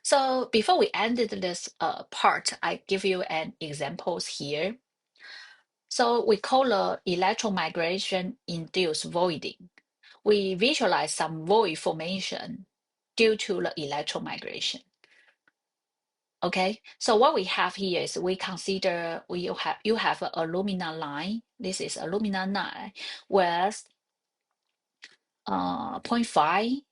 So before we ended this part, I give you an examples here. So we call the electron migration induced voiding. We visualize some void formation due to the electron migration. Okay, so what we have here is we consider you have an alumina line. This is alumina line with 0.5,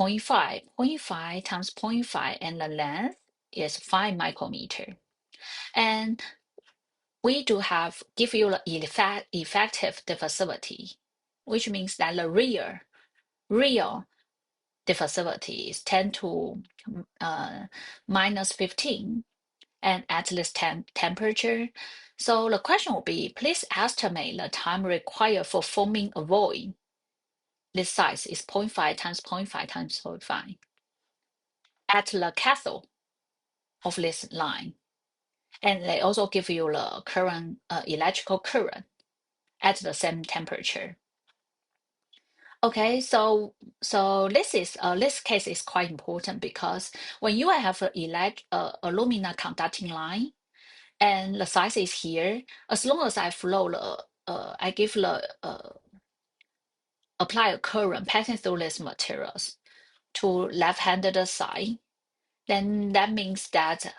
0.5, 0.5 times 0.5, and the length is 5 micrometer. And we do have give you the effective diffusivity, which means that the real diffusivity is 10 to minus 15 and at this temperature. So the question will be, please estimate the time required for forming a void. This size is 0.5 times 0.5 times 0.5 at the cathode of this line. And they also give you the current, electrical current at the same temperature. Okay, so this case is quite important because when you have a alumina conducting line and the size is here, as long as I flow the I give the apply a current passing through these materials to left-handed side, then that means that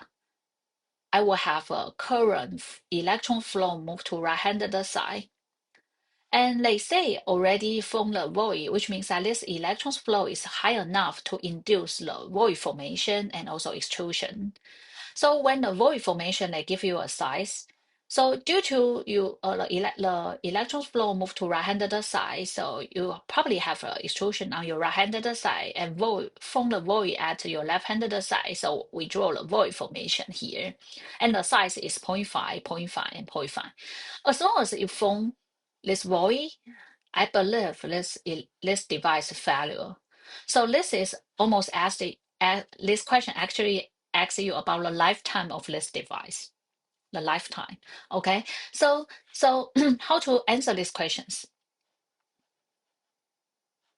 I will have a current electron flow move to right-handed side. And they say already formed the void, which means that this electron flow is high enough to induce the void formation and also extrusion. So when the void formation, they give you a size. So due to the electron flow move to right-handed side, so you probably have extrusion on your right-handed side and void form the void at your left-handed side. So we draw the void formation here, and the size is 0.5, 0.5, and 0.5. As long as you form this void, I believe this device failure. So this is almost this question actually asks you about the lifetime of this device, the lifetime. Okay, so how to answer these questions?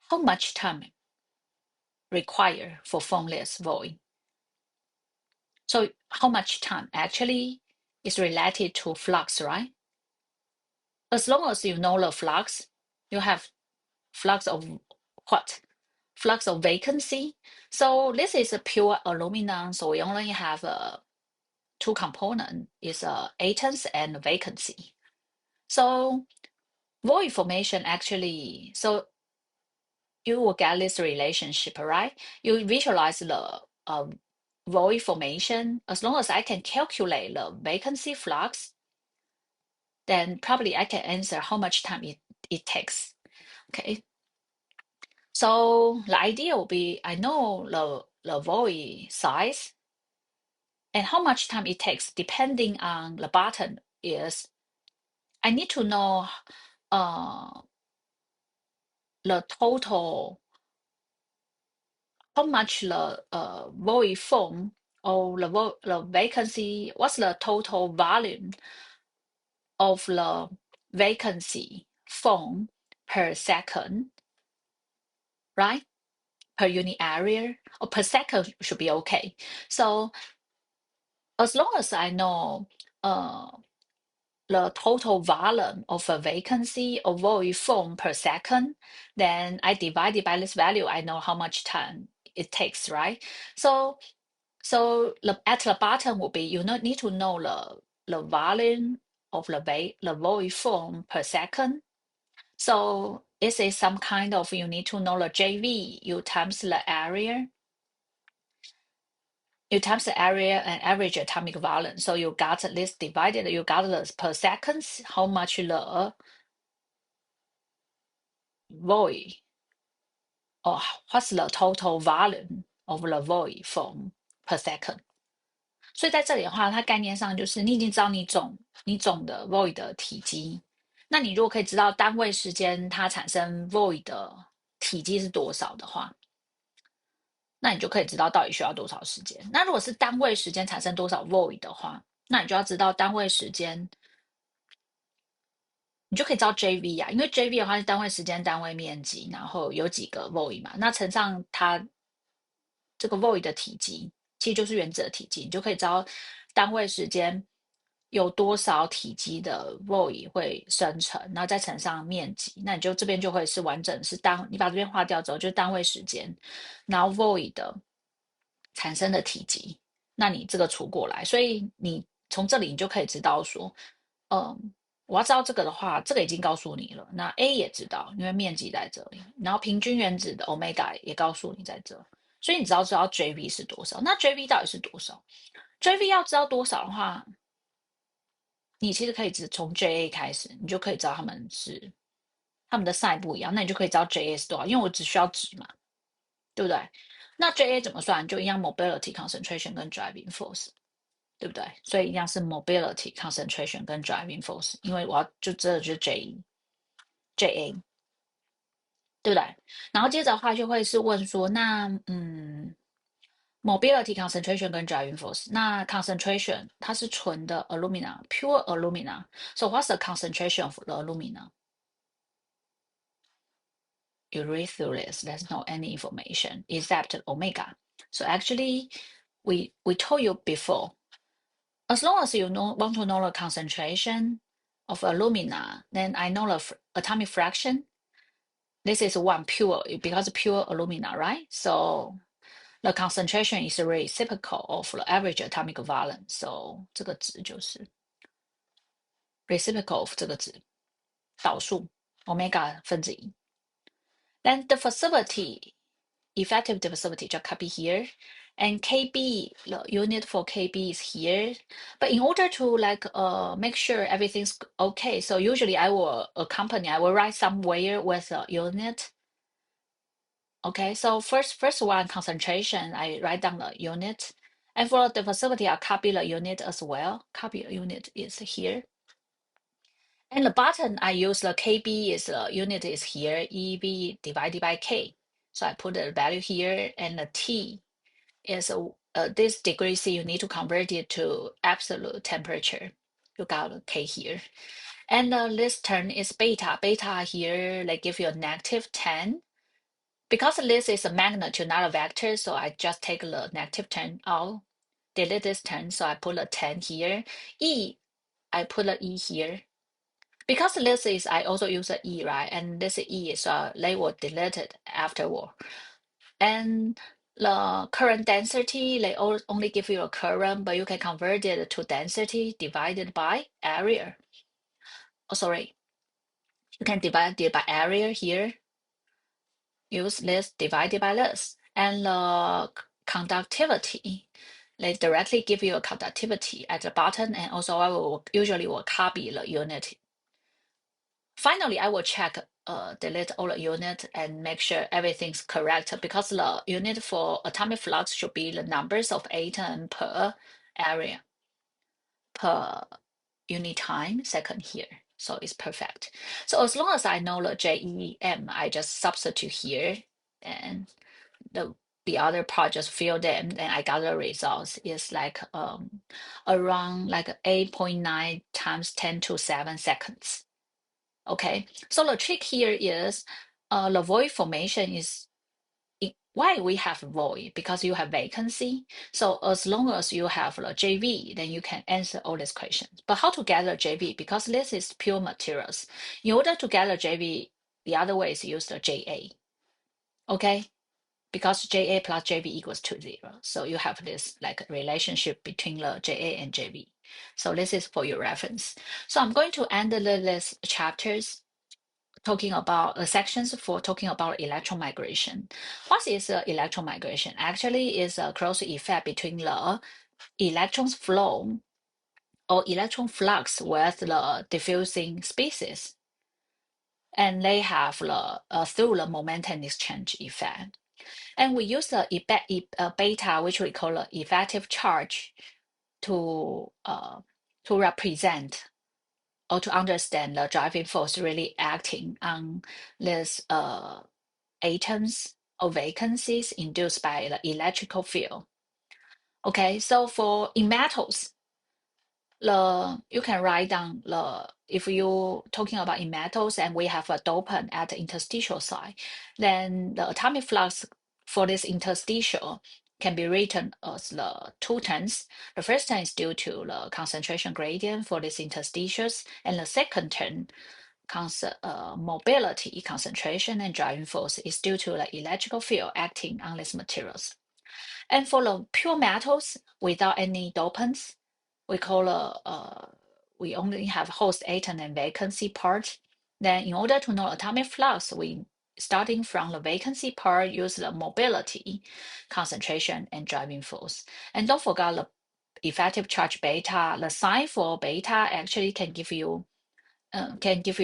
How much time required for formless void? So how much time actually is related to flux, right? As long as you know the flux, you have flux of what? Flux of vacancy. So this is a pure aluminum, so we only have two components, is atoms and vacancy. So void formation actually, so you will get this relationship, right? You visualize the void formation. As long as I can calculate the vacancy flux, then probably I can answer how much time it takes. Okay. So the idea will be I know the void size and how much time it takes depending on the button is I need to know uh, the total, how much the void form or the vacancy, what's the total volume of the vacancy form per second, right? Per unit area or per second should be okay. So as long as I know the total volume of a vacancy or void form per second, then I divide it by this value, I know how much time it takes, right? So at the bottom will be you need to know the volume of the void form per second. So this is some kind of you need to know the JV, you times the area. You times the area and average atomic volume. So you got this divided, you got the per seconds, how much the void or what's the total volume of the void form per second. 所以在这里的话，它概念上就是你已经知道你总的 void 的体积，那你如果可以知道单位时间它产生 void 的体积是多少的话，那你就可以知道到底需要多少时间。那如果是单位时间产生多少 void 的话，那你就要知道单位时间，你就可以知道 JV 啊，因为 JV 的话是单位时间、单位面积，然后有几个 void 嘛，那乘上它这个 void 的体积。其实就是原子的体积，你就可以知道单位时间有多少体积的 void 会生成，然后再乘上面积，那你就这边就会是完整是你把这边划掉之后就是单位时间，然后 void 的产生的体积，那你这个除过来，所以你从这里你就可以知道说，我要知道这个的话，这个已经告诉你了。那 A 也知道，因为面积在这里，然后平均原子的 omega 也告诉你在这，所以你只要知道 JV 是多少。那 JV 到底是多少？JV 要知道多少的话，你其实可以只从 JA 开始，你就可以知道他们的 sign 不一样，那你就可以知道 JA 是多少，因为我只需要值嘛，对不对？那 JA 怎么算？就一样 mobility concentration 跟 driving force。对不对？所以一样是 mobility concentration 跟 driving force，因为我要就这就是 JA，对不对？然后接着的话就会是问说，那mobility concentration 跟 driving force，那 concentration 它是纯的 alumina，pure alumina，so what's the concentration of the alumina? You read through this, there's no any information except omega. So actually, we told you before. As long as you want to know the concentration of alumina, then I know the atomic fraction. This is one pure, because pure alumina, right? So the concentration is reciprocal of the average atomic volume. So 这个值就是 reciprocal of 这个值，导数 omega 分之一。Then the effective diffusivity just copy here. And KB, the unit for KB is here. But in order to make sure everything's okay, so usually I will write somewhere with a unit. Okay, so first one concentration, I write down the unit. And for the diffusivity, I copy the unit as well. Copy unit is here. And the bottom, I use the KB is the unit is here, EV divided by K. So I put the value here, and the T is this degree C, you need to convert it to absolute temperature. You got a K here. And this term is beta. Beta here, they give you a -10. Because this is a magnitude, not a vector, so I just take the -10 out, delete this term, so I put a 10 here. E, I put a E here. Because this is, I also use a E, right? And this E is, they will delete it afterward. And the current density, they only give you a current, but you can convert it to density divided by area. Oh, sorry. You can divide it by area here. Use this divided by this. And the conductivity, they directly give you a conductivity at the bottom. And also I will usually copy the unit. Finally, I will check, delete all the unit and make sure everything's correct, because the unit for atomic flux should be the numbers of atom per area, per unit time second here. So it's perfect. So as long as I know the JEM, I just substitute here, and the other part just fill them, then I got the results. It's like around like 8.9 times 10 to 7 seconds. Okay, so the trick here is the void formation is why we have void, because you have vacancy. So as long as you have the JV, then you can answer all these questions. But how to get the JV? Because this is pure materials. In order to get the JV, the other way is use the JA. Okay, because JA plus JV equals to 0. So you have this like relationship between the JA and JV. So this is for your reference. So I'm going to end the list chapters talking about sections for talking about electron migration. What is electron migration? Actually, is a close effect between the electrons flow or electron flux with the diffusing species, and they have the through the momentum exchange effect. And we use the beta, which we call the effective charge, to represent or to understand the driving force really acting on these atoms or vacancies induced by the electrical field. Okay, so in metals, you can write down if you talking about in metals and we have a dopant at the interstitial side, then the atomic flux for this interstitial can be written as the two terms. The first term is due to the concentration gradient for these interstitials, and the second term, mobility, concentration, and driving force is due to the electrical field acting on these materials. And for the pure metals without any dopants, we call we only have host atom and vacancy part. Then in order to know atomic flux, we starting from the vacancy part, use the mobility, concentration, and driving force. And don't forget the effective charge beta. The sign for beta actually can give you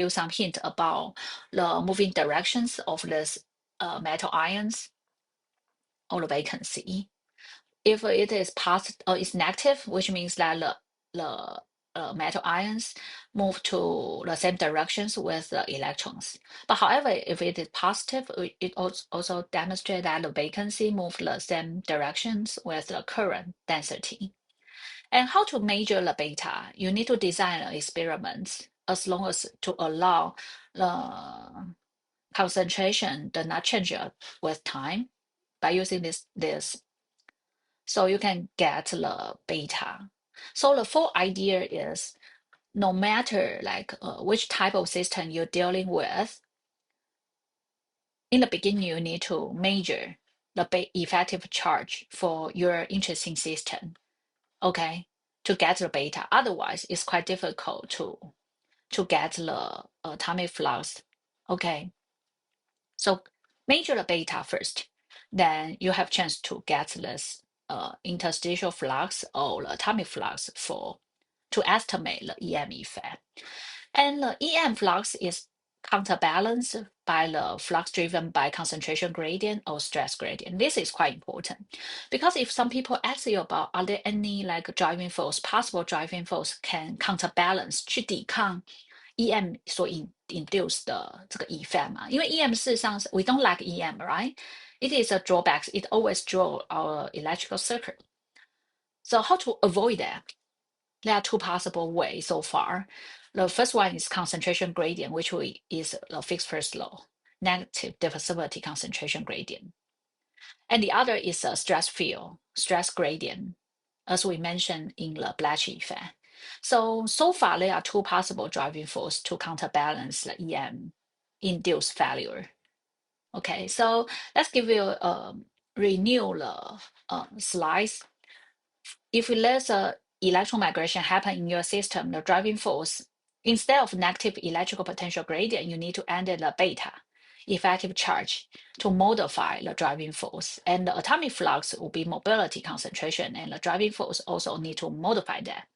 some hint about the moving directions of this metal ions or the vacancy. If it is positive or is negative, which means that the metal ions move to the same directions with the electrons. But however, if it is positive, it also demonstrates that the vacancy moves the same directions with the current density. And how to measure the beta? You need to design experiments as long as to allow the concentration does not change with time by using this. So you can get the beta. So the full idea is no matter like which type of system you're dealing with, in the beginning you need to measure the effective charge for your interesting system, okay, to get the beta. Otherwise, it's quite difficult to get the atomic flux, okay. So measure the beta first, then you have chance to get this interstitial flux or the atomic flux to estimate the EM effect. And the EM flux is counterbalanced by the flux driven by concentration gradient or stress gradient. This is quite important because if some people ask you about are there any like driving force, possible driving force can counterbalance 去抵抗 EM 所 induce 的这个 effect 嘛，因为 EM 事实上是 we don't like EM, right? It is a drawback. It always draw our electrical circuit. So how to avoid that? There are two possible ways so far. The first one is concentration gradient, which is the fixed first law, negative diffusivity concentration gradient. And the other is a stress field, stress gradient, as we mentioned in the Blatch effect. So far, there are two possible driving forces to counterbalance the EM induced failure. Okay, so let's give you renew the slides. If there's a electron migration happen in your system, the driving force, instead of negative electrical potential gradient, you need to add the beta, effective charge, to modify the driving force. And the atomic flux will be mobility concentration, and the driving force also need to modify that.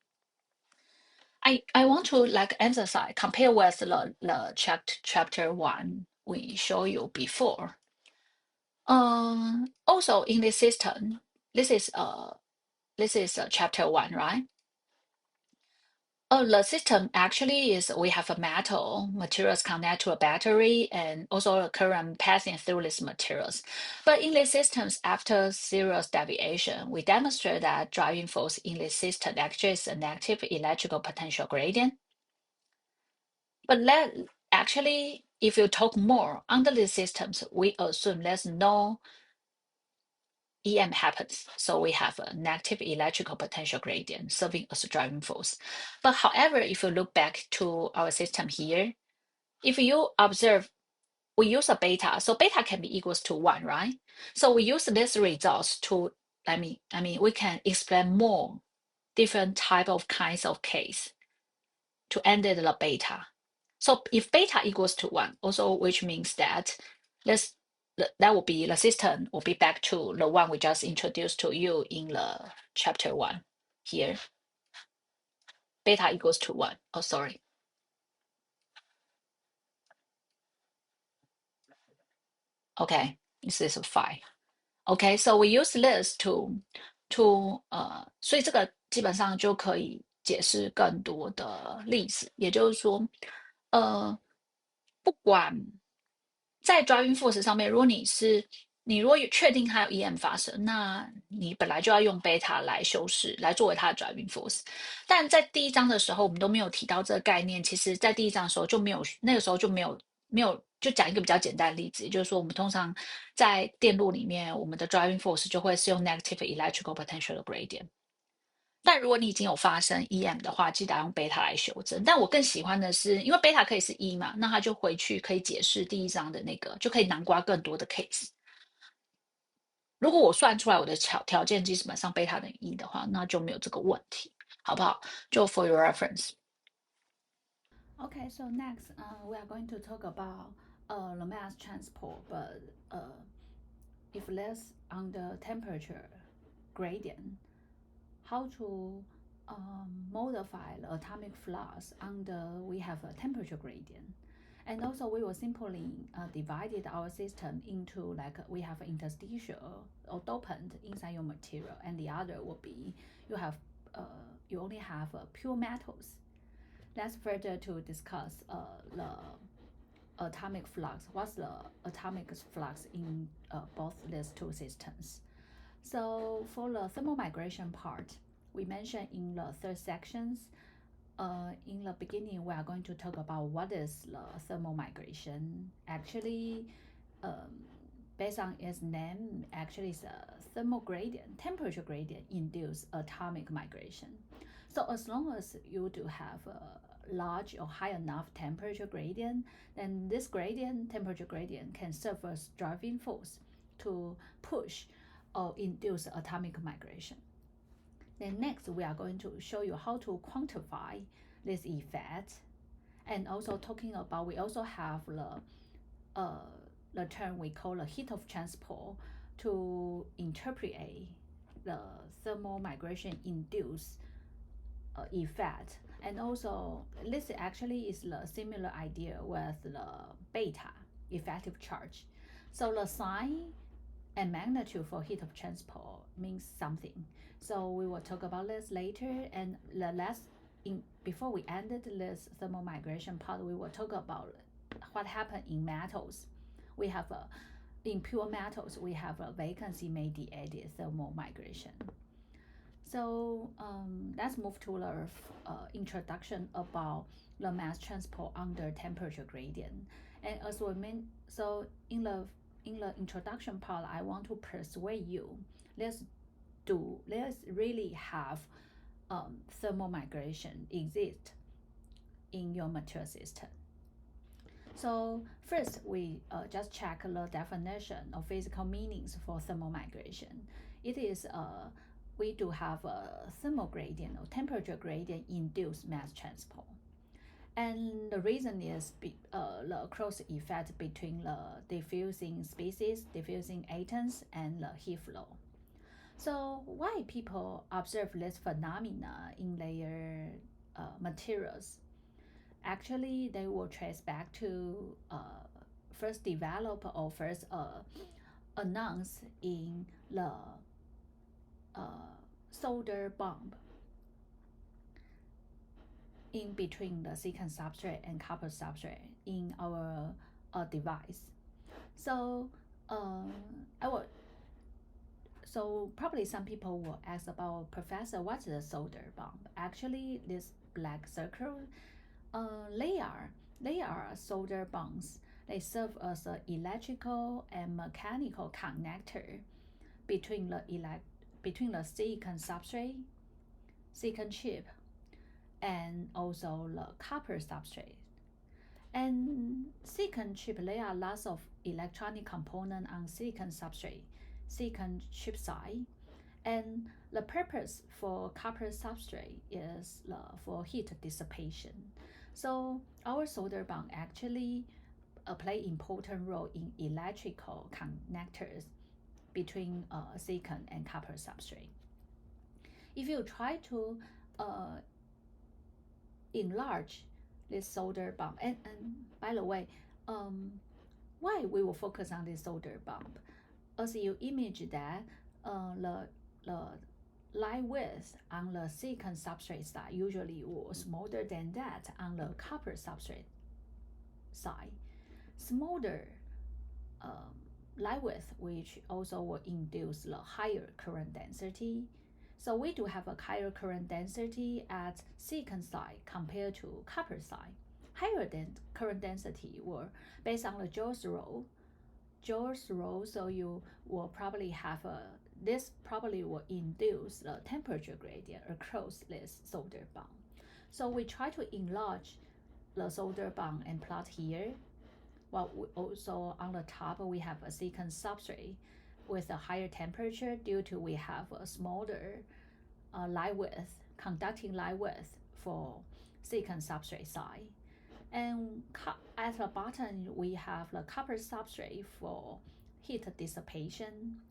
I want to like emphasize, compare with the chapter 1 we show you before. Also in this system, this is chapter 1, right? Oh, the system actually is we have a metal materials connect to a battery and also a current passing through these materials. But in these systems, after serious deviation, we demonstrate that driving force in this system actually is a negative electrical potential gradient. But actually, if you talk more under these systems, we assume there's no EM happens. So we have a negative electrical potential gradient serving as a driving force. But however, if you look back to our system here, if you observe, we use a beta. So beta can be equals to 1, right? So we use these results to, we can explain more different kinds of case to end the beta. So if beta equals to 1, also which means that that will be the system will be back to the one we just introduced to you in the chapter 1 here. Beta equals to 1. Oh, sorry. Okay, this is 5. Okay, so we use this to 所以这个基本上就可以解释更多的例子，也就是说，不管在 driving force 上面，如果你如果确定它有 EM 发生，那你本来就要用 beta 来修饰，来作为它的 driving force。但在第1章的时候，我们都没有提到这个概念。其实，在第1章的时候就没有，那个时候就没有就讲一个比较简单的例子，也就是说，我们通常在电路里面，我们的 driving force 就会是用 negative electrical potential gradient。但如果你已经有发生 EM 的话，记得要用贝塔来修正。但我更喜欢的是，因为贝塔可以是一嘛，那它就回去可以解释第一章的那个，就可以囊括更多的 case。如果我算出来我的条件基本上贝塔等于一的话，那就没有这个问题，好不好？就 for your reference。Okay, so next we are going to talk about the mass transport, but if less on the temperature gradient, how to modify the atomic flux under we have a temperature gradient. And also we will simply divided our system into like we have interstitial or dopant inside your material, and the other will be you have you only have pure metals. Let's further to discuss the atomic flux. What's the atomic flux in both these two systems? So for the thermal migration part, we mentioned in the third sections. In the beginning, we are going to talk about what is the thermal migration. Actually, based on its name, actually it's a thermal gradient, temperature gradient induced atomic migration. So as long as you do have a large or high enough temperature gradient, then this gradient, temperature gradient, can serve as driving force to push or induce atomic migration. Then next, we are going to show you how to quantify this effect, and also talking about we also have the term we call the heat of transport to interpret the thermal migration induced effect. And also this actually is the similar idea with the beta effective charge. So the sign and magnitude for heat of transport means something. So we will talk about this later. And the last before we ended this thermal migration part, we will talk about what happened in metals. We have in pure metals, we have a vacancy mediated thermal migration. So let's move to the introduction about the mass transport under temperature gradient. And as we mean, so in the introduction part, I want to persuade you. Let's really have thermal migration exist in your material system. So first, we just check the definition of physical meanings for thermal migration. It is we do have a thermal gradient or temperature gradient induced mass transport. And the reason is the cross effect between the diffusing species, diffusing atoms, and the heat flow. So why people observe this phenomena in their materials? Actually, they will trace back to first develop or first announced in the solder bond in between the silicon substrate and copper substrate in our device. So I will. So probably some people will ask about, Professor, what's the solder bond? Actually, this black circle, they are solder bonds. They serve as an electrical and mechanical connector between the silicon substrate, silicon chip, and also the copper substrate. And silicon chip, there are lots of electronic component on silicon substrate, silicon chip side. And the purpose for copper substrate is for heat dissipation. So our solder bond actually play important role in electrical connectors between silicon and copper substrate. If you try to enlarge this solder bond, and by the way, why we will focus on this solder bond? As you image that, the line width on the silicon substrate side usually was smaller than that on the copper substrate side. Smaller line width, which also will induce the higher current density. So we do have a higher current density at silicon side compared to copper side. higher than current density were based on the Joule's rule. So you will probably have this probably will induce the temperature gradient across this solder bond. So we try to enlarge the solder bond and plot here. Well, also on the top we have a silicon substrate with a higher temperature due to we have a smaller light width, conducting light width for silicon substrate side. And at the bottom, we have the copper substrate for heat dissipation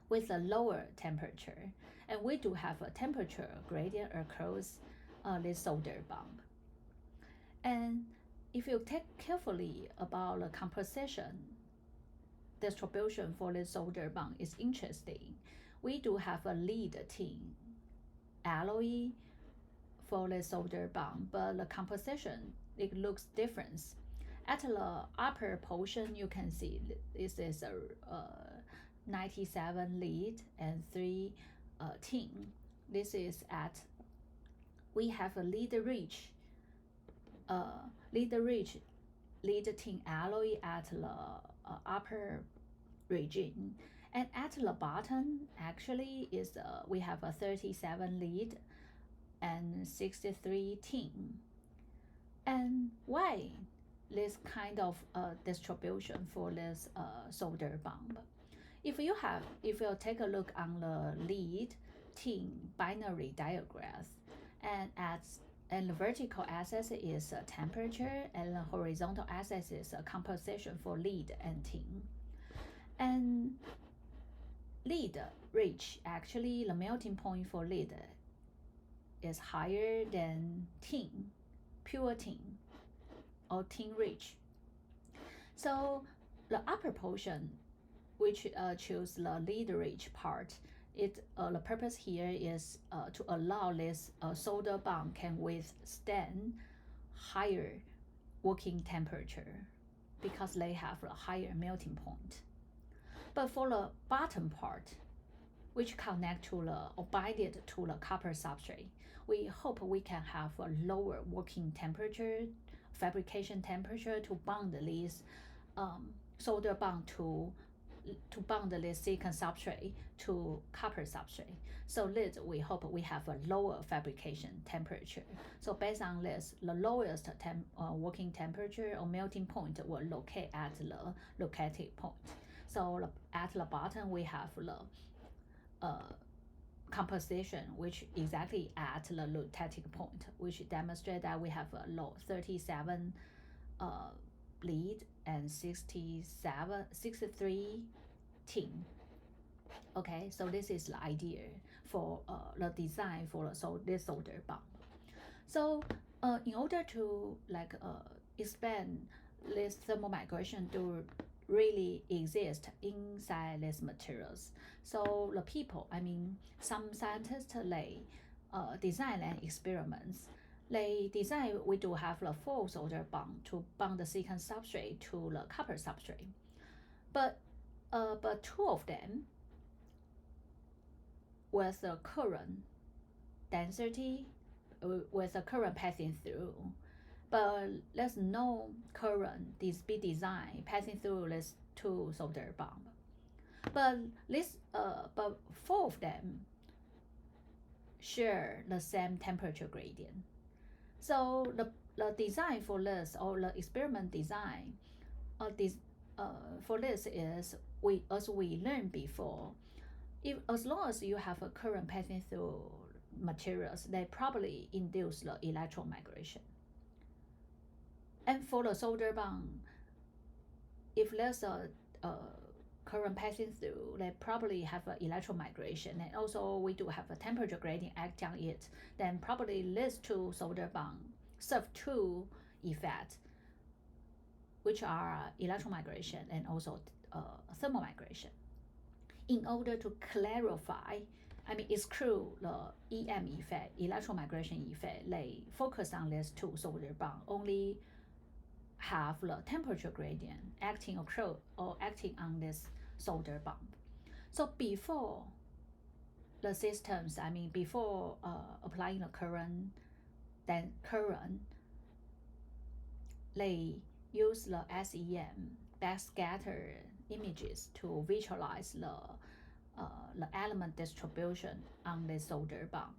with a lower temperature. And we do have a temperature gradient across this solder bond. And if you take carefully about the composition distribution for this solder bond is interesting. We do have a lead tin alloy for the solder bond, but the composition, it looks different. At the upper portion, you can see this is a 97 lead and 3 tin. This is at, we have a lead rich lead tin alloy at the upper region. And at the bottom, actually, is we have a 37 lead and 63 tin. And why this kind of distribution for this solder bond? If you take a look on the lead tin binary diagram, and the vertical axis is temperature, and the horizontal axis is composition for lead and tin. And lead rich, actually the melting point for lead is higher than tin, pure tin, or tin rich. So the upper portion, which choose the lead rich part, the purpose here is to allow this solder bond can withstand higher working temperature because they have a higher melting point. But for the bottom part, which connect to the or binded to the copper substrate, we hope we can have a lower working temperature, fabrication temperature to bond these solder bond to bond this silicon substrate to copper substrate. So this, we hope we have a lower fabrication temperature. So based on this, the lowest working temperature or melting point will locate at the locative point. So at the bottom, we have the composition, which exactly at the locative point, which demonstrate that we have a low 37 lead and 63 tin. Okay, so this is the idea for the design for this solder bond. So in order to expand this thermal migration to really exist inside these materials, so the people, some scientists, they design and experiments. They design, we do have the full solder bond to bond the silicon substrate to the copper substrate. But two of them with the current density, with the current passing through, but there's no current be designed passing through these two solder bond. But four of them share the same temperature gradient. So the design for this, or the experiment design for this is, as we learned before, as long as you have a current passing through materials, they probably induce the electron migration. And for the solder bond, if there's a current passing through, they probably have an electron migration, and also we do have a temperature gradient act on it, then probably these two solder bond serve two effects, which are electron migration and also thermal migration. In order to clarify, exclude the EM effect, electron migration effect, they focus on these two solder bond, only have the temperature gradient acting across or acting on this solder bond. So before the systems, before applying the current, they use the SEM backscatter images to visualize the element distribution on the solder bond.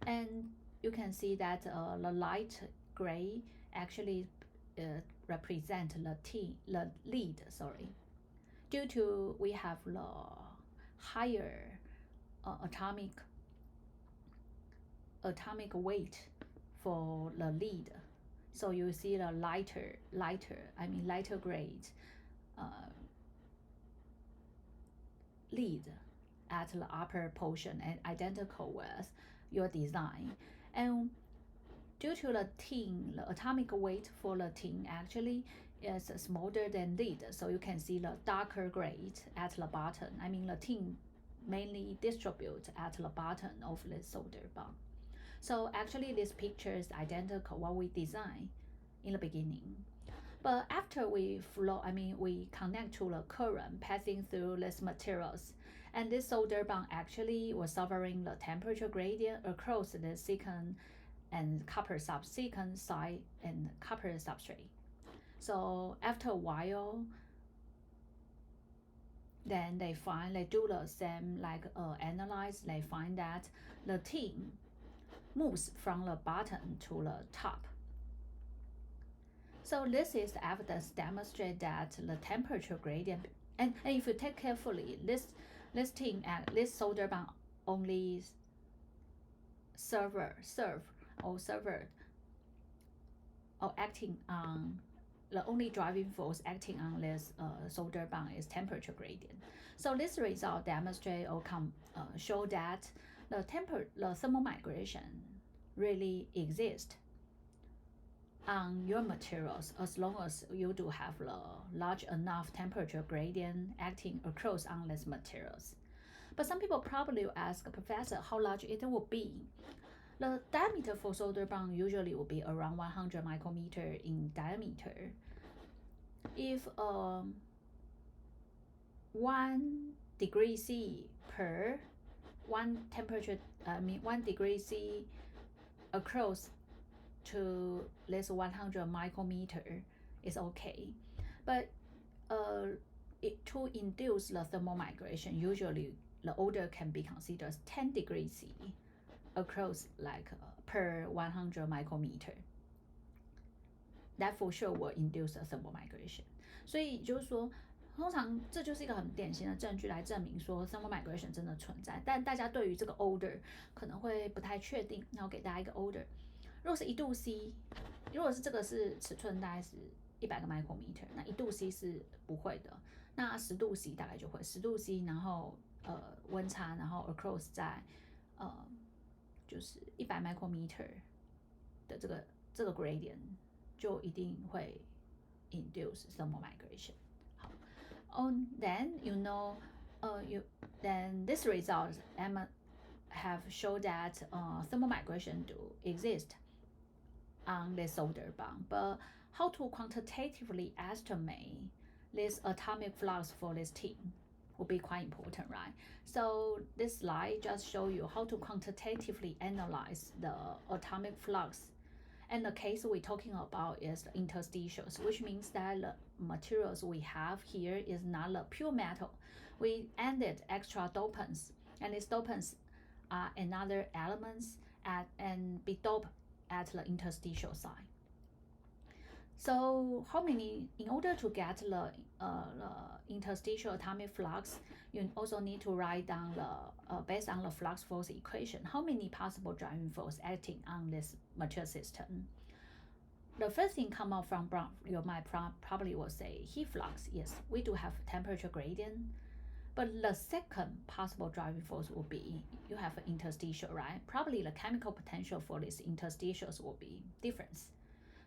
And you can see that the light gray actually represent the lead, due to we have the higher atomic weight for the lead. So you see the lighter grade lead at the upper portion and identical with your design. And due to the tin, the atomic weight for the tin actually is smaller than lead, so you can see the darker grade at the bottom. The tin mainly distribute at the bottom of the solder bond. So actually this picture is identical what we designed in the beginning. But after we we connect to the current passing through these materials, and this solder bond actually was suffering the temperature gradient across the silicon and copper silicon side and copper substrate. So after a while, then they do the same analyze. They find that the tin moves from the bottom to the top. So this is the evidence demonstrate that the temperature gradient, and if you take carefully, this solder bond only serve or acting on the only driving force acting on this solder bond is temperature gradient. So this result demonstrate or show that the thermal migration really exists on your materials as long as you do have the large enough temperature gradient acting across on these materials. But some people probably will ask, Professor, how large it will be? The diameter for solder bond usually will be around 100 micrometer in diameter. If 1 degree C per 1 degree C across to this 100 micrometer is okay. But to induce the thermal migration, usually the order can be considered 10 degrees C across per 100 micrometer. That for sure will induce a thermal migration. 所以就是说，通常这就是一个很典型的证据来证明说 thermal migration 真的存在。但大家对于这个 order 可能会不太确定。那我给大家一个 order， 如果是1度 C， 如果是这个是尺寸大概是100个 micrometer， 那1度 C 是不会的。那10度 C 大概就会10度 C， 然后温差，然后 across 在就是100 micrometer 的这个 gradient 就一定会 induce thermal migration. Then then this result have shown that thermal migration do exist on the solder bond. But how to quantitatively estimate this atomic flux for this tin will be quite important, right? So this slide just show you how to quantitatively analyze the atomic flux. And the case we're talking about is the interstitials, which means that the materials we have here is not the pure metal. We added extra dopants, and these dopants are another elements and be doped at the interstitial side. So in order to get the interstitial atomic flux, you also need to write down based on the flux force equation, how many possible driving force acting on this material system. The first thing come out from you might probably will say heat flux. Yes, we do have temperature gradient. But the second possible driving force will be you have an interstitial, right? Probably the chemical potential for these interstitials will be different.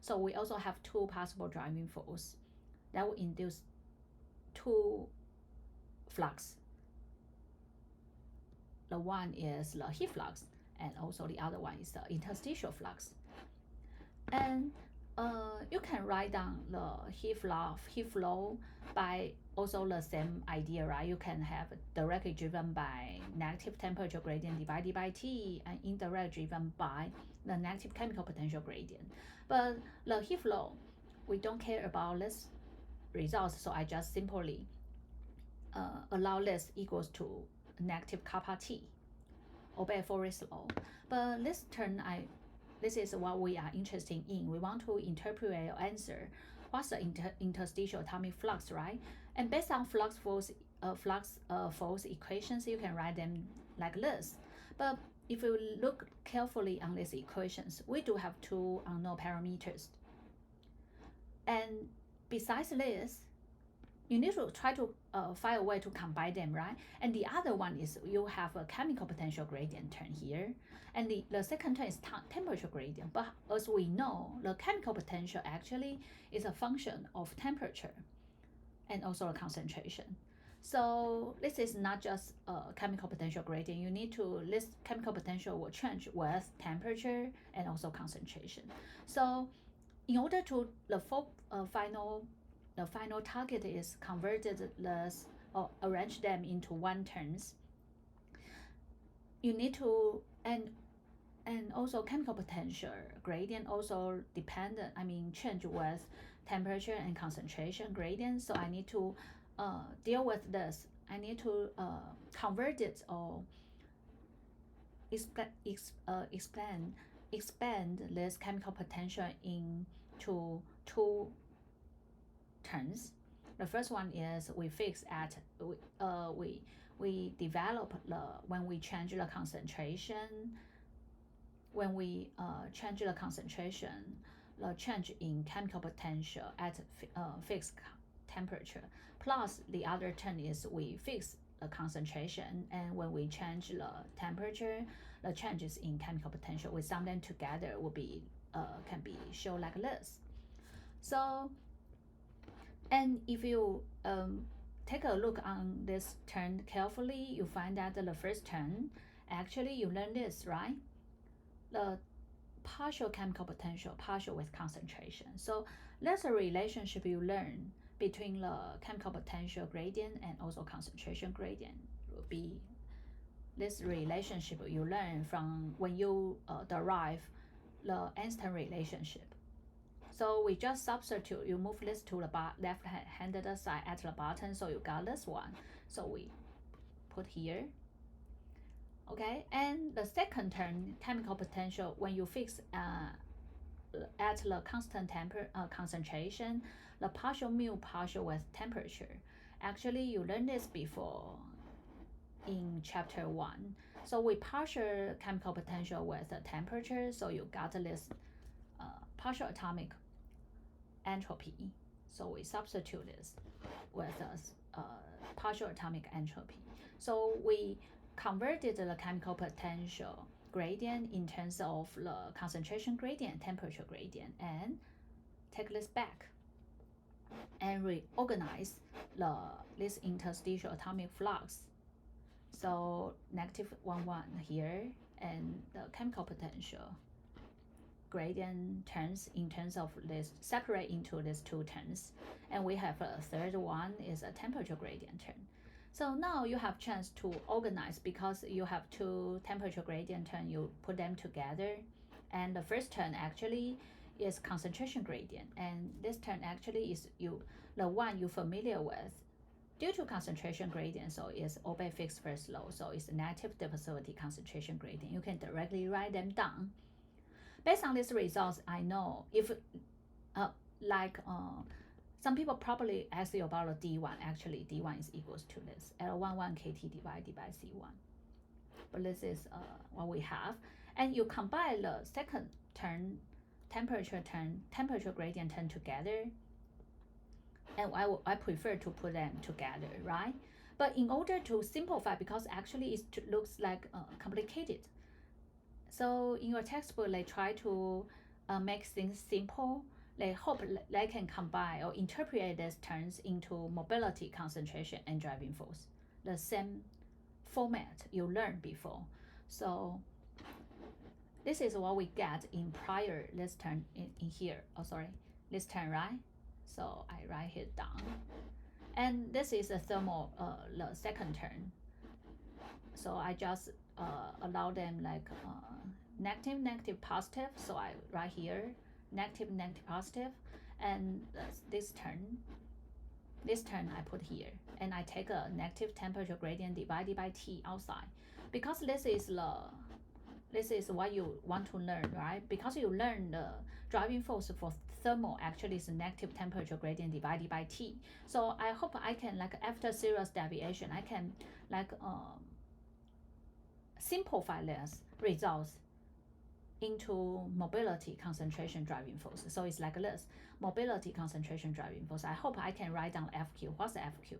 So we also have two possible driving force that will induce two flux. The one is the heat flux, and also the other one is the interstitial flux. And you can write down the heat flow by also the same idea, right? You can have directly driven by negative temperature gradient divided by T, and indirectly driven by the negative chemical potential gradient. But the heat flow we don't care about this results, so I just simply allow this equals to negative kappa t, albeit very slow. But this turn, this is what we are interested in. We want to interpret or answer what's the interstitial atomic flux, right? And based on flux force equations, you can write them like this. But if you look carefully on these equations, we do have two unknown parameters. And besides this, you need to try to find a way to combine them, right? And the other one is you have a chemical potential gradient term here. And the second term is temperature gradient. But as we know, the chemical potential actually is a function of temperature and also the concentration. So this is not just a chemical potential gradient. You need to, this chemical potential will change with temperature and also concentration. So in order to, the final target is converted this or arrange them into one terms. You need to, and also chemical potential gradient also change with temperature and concentration gradient. So I need to deal with this. I need to convert it or expand this chemical potential into two terms. The first one is we fix at we develop when we change the concentration. When we change the concentration, the change in chemical potential at fixed temperature. Plus the other term is we fix the concentration, and when we change the temperature, the changes in chemical potential, we sum them together will be can be shown like this. So, and if you take a look on this term carefully, you find that the first term, actually you learn this, right? The partial chemical potential, partial with concentration. So that's a relationship you learn between the chemical potential gradient and also concentration gradient. Will be this relationship you learn from when you derive the Einstein relationship. So we just substitute, you move this to the left-handed side at the bottom, so you got this one. So we put here. Okay, and the second term, chemical potential, when you fix at the constant concentration, the partial mu partial with temperature. Actually, you learned this before in chapter 1. So we partial chemical potential with the temperature, so you got this partial atomic entropy. So we substitute this with a partial atomic entropy. So we converted the chemical potential gradient in terms of the concentration gradient, temperature gradient, and take this back and reorganize this interstitial atomic flux. So -1,1 here, and the chemical potential gradient terms in terms of this separate into these two terms. And we have a third one is a temperature gradient term. So now you have chance to organize because you have two temperature gradient term, you put them together. And the first term actually is concentration gradient. And this term actually is the one you're familiar with. Due to concentration gradient, so it's obey fixed first law, so it's negative diffusivity concentration gradient. You can directly write them down. Based on these results, I know if some people probably ask you about the D1. Actually, D1 is equals to this L11 KT divided by C1. But this is what we have. And you combine the second term, temperature gradient term together. And I prefer to put them together, right? But in order to simplify, because actually it looks like complicated. So in your textbook, they try to make things simple. They hope they can combine or interpret these terms into mobility, concentration, and driving force. The same format you learned before. So this is what we get in prior this term in here. Oh, sorry, this term, right? So I write it down. And this is a thermal, the second term. So I just allow them like negative, negative, positive. So I write here negative, negative, positive. and this term I put here, and I take a negative temperature gradient divided by T outside, because this is what you want to learn, right? Because you learn the driving force for thermal actually is negative temperature gradient divided by T. So I hope I can, like, after series deviation, I can, like, simplify this results into mobility concentration driving force. So it's like this, mobility concentration driving force. I hope I can write down FQ. What's FQ?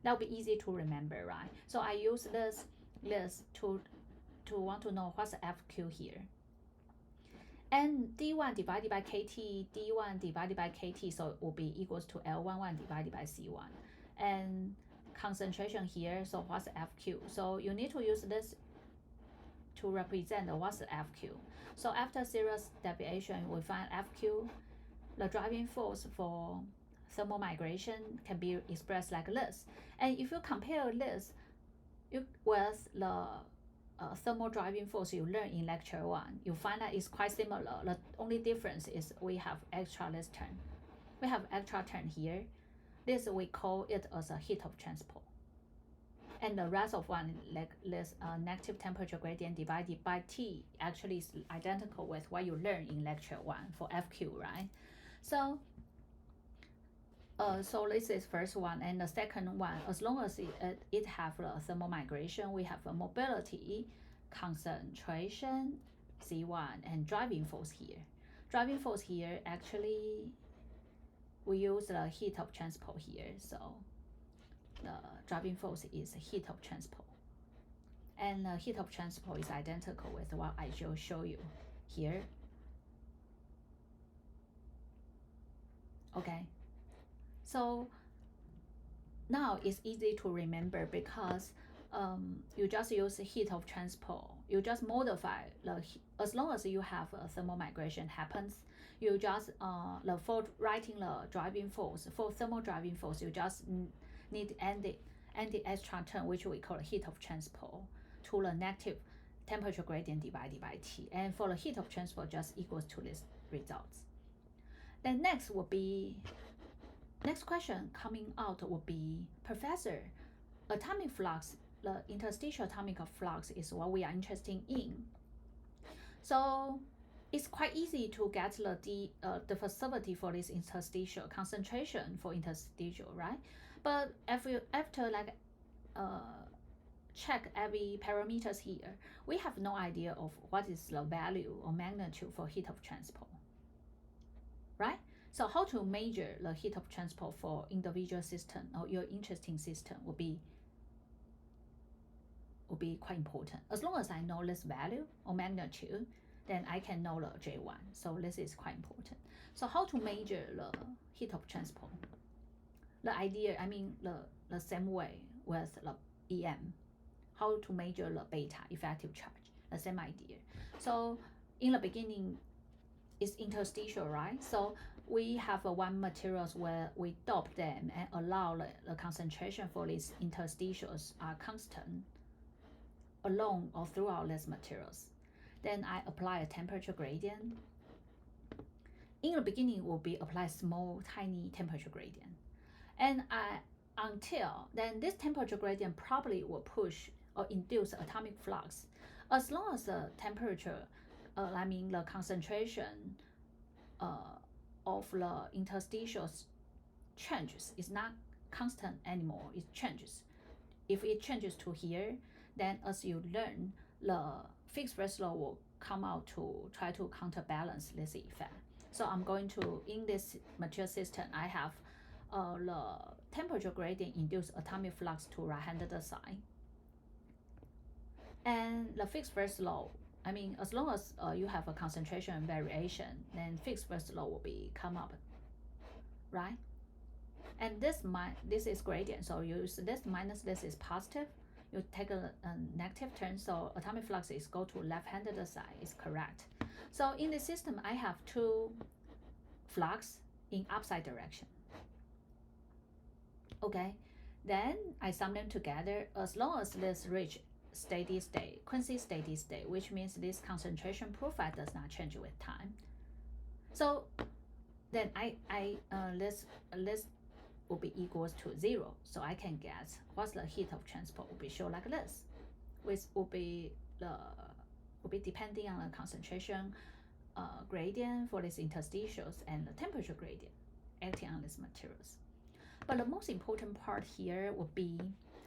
That'll be easy to remember, right? So I use this to want to know what's FQ here. And D1 divided by KT, D1 divided by KT, so it will be equals to L11 divided by C1. And concentration here, so what's FQ? So you need to use this to represent what's the FQ. So after series deviation, we find FQ. The driving force for thermal migration can be expressed like this. And if you compare this with the thermal driving force you learn in lecture 1, you find that it's quite similar. The only difference is we have extra this term. We have extra term here. This we call it as a heat of transport. And the rest of one, like this negative temperature gradient divided by T, actually is identical with what you learned in lecture 1 for FQ, right? So so this is first one, and the second one, as long as it have a thermal migration, we have a mobility, concentration, C1, and driving force here. Driving force here, actually, we use the heat of transport here, so the driving force is heat of transport. And the heat of transport is identical with what I just show you here. Okay. So now it's easy to remember because you just use heat of transport. You just modify as long as you have a thermal migration happens, you just for writing the driving force, for thermal driving force, you just need add the extra term, which we call heat of transport, to the negative temperature gradient divided by T. And for the heat of transport, just equals to this results. Then next question coming out will be, Professor, atomic flux, the interstitial atomic flux is what we are interested in. So it's quite easy to get the facility for this interstitial, concentration for interstitial, right? But after like check every parameters here, we have no idea of what is the value or magnitude for heat of transport, right? So how to measure the heat of transport for individual system or your interesting system will be quite important. As long as I know this value or magnitude, then I can know the J1. So this is quite important. So how to measure the heat of transport? The idea, I mean, the same way with the EM. How to measure the beta, effective charge, the same idea. So in the beginning, it's interstitial, right? So we have one materials where we dope them and allow the concentration for these interstitials are constant along or throughout these materials. Then I apply a temperature gradient. In the beginning, will be apply small, tiny temperature gradient. And until then, this temperature gradient probably will push or induce atomic flux. As long as the temperature, I mean the concentration of the interstitials changes, it's not constant anymore, it changes. If it changes to here, then as you learn, the fixed phase law will come out to try to counterbalance this effect. So I'm going to, in this material system, I have the temperature gradient induce atomic flux to right-handed side. And the fixed phase law, I mean, as long as you have a concentration variation, then fixed phase law will come up, right? And this is gradient, so you use this minus this is positive. You take a negative term, so atomic flux is go to left-handed side, is correct. So in the system, I have two flux in upside direction. Okay, then I sum them together. As long as this reach steady state, quincy steady state, which means this concentration profile does not change with time. So then this will be equals to 0. So I can get what's the heat of transport will be shown like this, which will be depending on the concentration gradient for these interstitials and the temperature gradient acting on these materials. But the most important part here would be,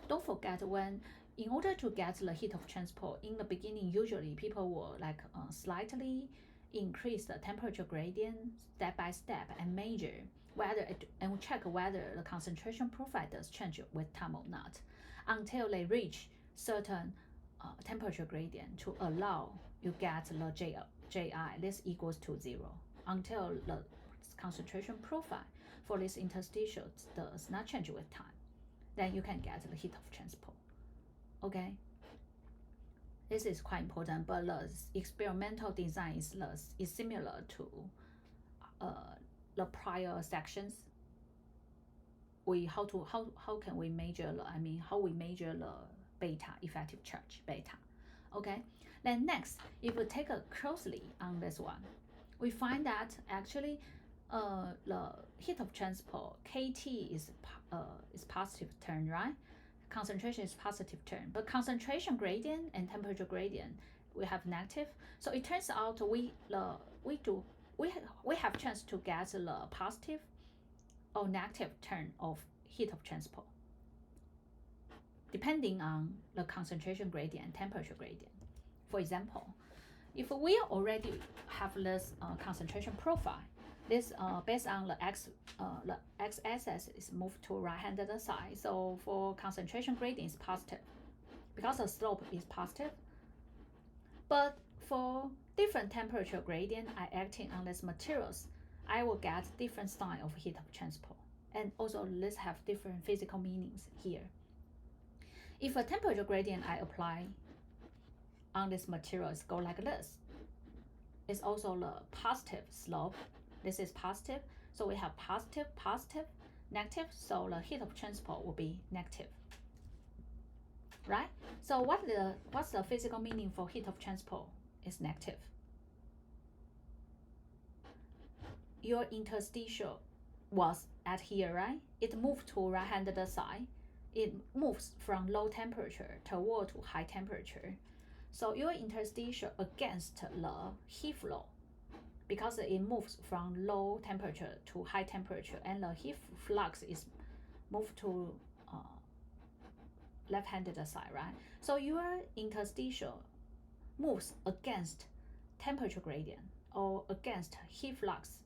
don't forget when, in order to get the heat of transport, in the beginning, usually people will like slightly increase the temperature gradient step by step and measure whether and check whether the concentration profile does change with time or not, until they reach certain temperature gradient to allow you get the Ji, this equals to 0, until the concentration profile for this interstitial does not change with time. Then you can get the heat of transport. Okay? This is quite important, but the experimental design is similar to the prior sections. How can we measure how we measure the beta effective charge beta. Okay, then next, if we take a closely on this one, we find that actually the heat of transport KT is positive term, right? Concentration is positive term, but concentration gradient and temperature gradient we have negative. So it turns out we have chance to get the positive or negative term of heat of transport, depending on the concentration gradient and temperature gradient. For example, if we already have this concentration profile, this based on the x-axis is moved to right-handed side. So for concentration gradient is positive because the slope is positive. But for different temperature gradient I acting on these materials, I will get different sign of heat of transport. And also let's have different physical meanings here. If a temperature gradient I apply on these materials go like this, it's also the positive slope. This is positive, so we have positive, positive, negative, so the heat of transport will be negative, right? So what's the physical meaning for heat of transport is negative. Your interstitial was at here, right? It moved to right-handed side. It moves from low temperature toward to high temperature. So your interstitial against the heat flow, because it moves from low temperature to high temperature, and the heat flux is moved to left-handed side, right? So your interstitial moves against temperature gradient or against heat flux,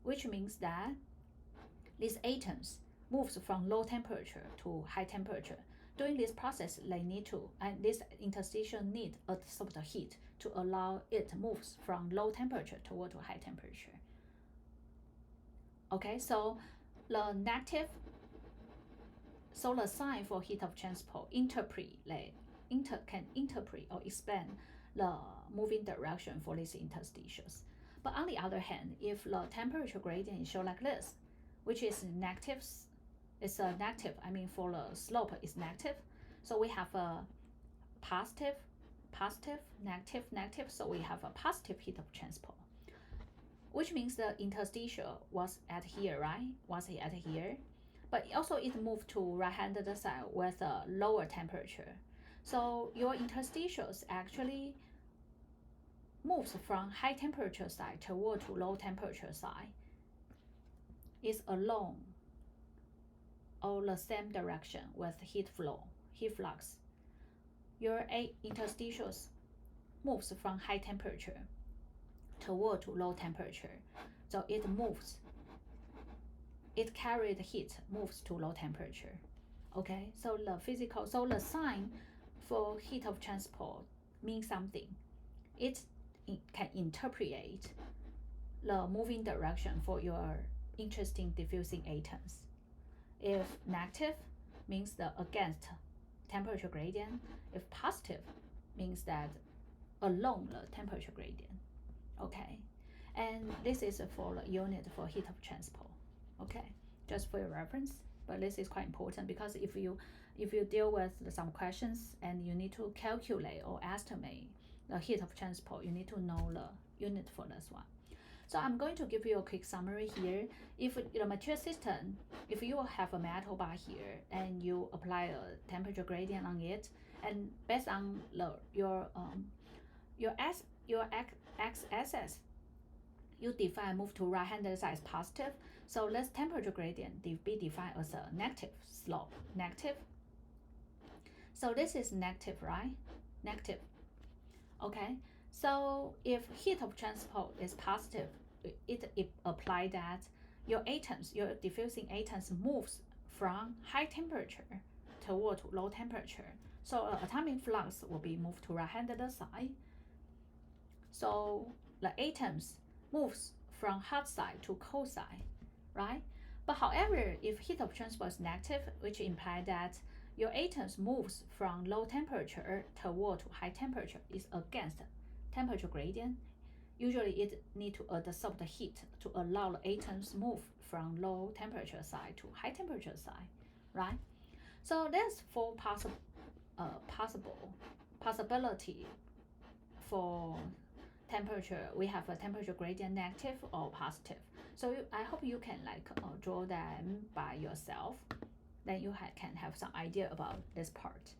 which means that these atoms moves from low temperature to high temperature. During this process, they need to, and this interstitial need absorb the heat to allow it moves from low temperature toward to high temperature. Okay, so the negative, so the sign for heat of transport can interpret or explain the moving direction for these interstitials. But on the other hand, if the temperature gradient is shown like this, which is negative, it's a negative, for the slope is negative, so we have a positive, positive, negative, negative, so we have a positive heat of transport, which means the interstitial was at here, right? Was at here, but also it moved to right-handed side with a lower temperature. So your interstitials actually moves from high temperature side toward to low temperature side. Is along or the same direction with heat flow, heat flux. Your interstitials moves from high temperature toward to low temperature. So it carried heat moves to low temperature. Okay, so the sign for heat of transport means something. It can interpret the moving direction for your interesting diffusing atoms. If negative means the against temperature gradient, if positive means that along the temperature gradient. Okay, and this is for the unit for heat of transport. Okay, just for your reference, but this is quite important because if you deal with some questions and you need to calculate or estimate the heat of transport, you need to know the unit for this one. So I'm going to give you a quick summary here. If the material system, if you have a metal bar here and you apply a temperature gradient on it, and based on your x-axis, you define move to right-hand side as positive. So this temperature gradient be defined as a negative slope, negative. So this is negative, right? Negative. Okay. So if heat of transport is positive, it apply that your atoms, your diffusing atoms moves from high temperature toward low temperature. So atomic flux will be moved to right-hand side. So the atoms moves from hot side to cold side, right? But however, if heat of transport is negative, which implies that your atoms moves from low temperature toward high temperature, is against temperature gradient. Usually it need to absorb the heat to allow the atoms move from low temperature side to high temperature side, right? So there's four possibility for temperature. We have a temperature gradient negative or positive. So I hope you can draw them by yourself. Then you can have some idea about this part.